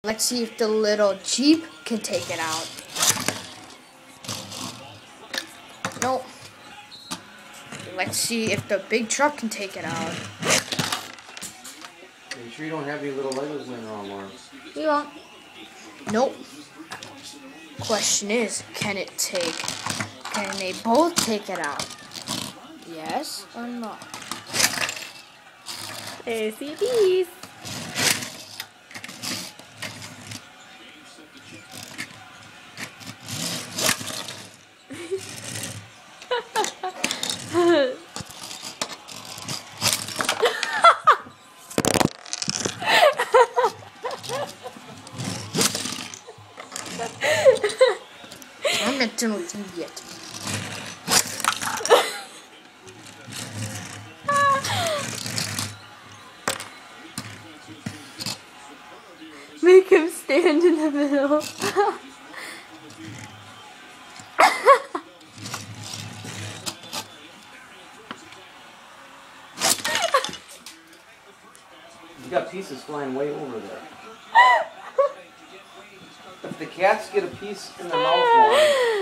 Let's see if the little Jeep can take it out. Nope. Let's see if the big truck can take it out. Are you sure you don't have any little Legos laying around, Lauren? You won't. Nope. Question is, can they both take it out? Yes or no? ACDs. I'm not done with you yet. Make him stand in the middle. You got pieces flying way over there. If the cats get a piece in their mouth, Lauren,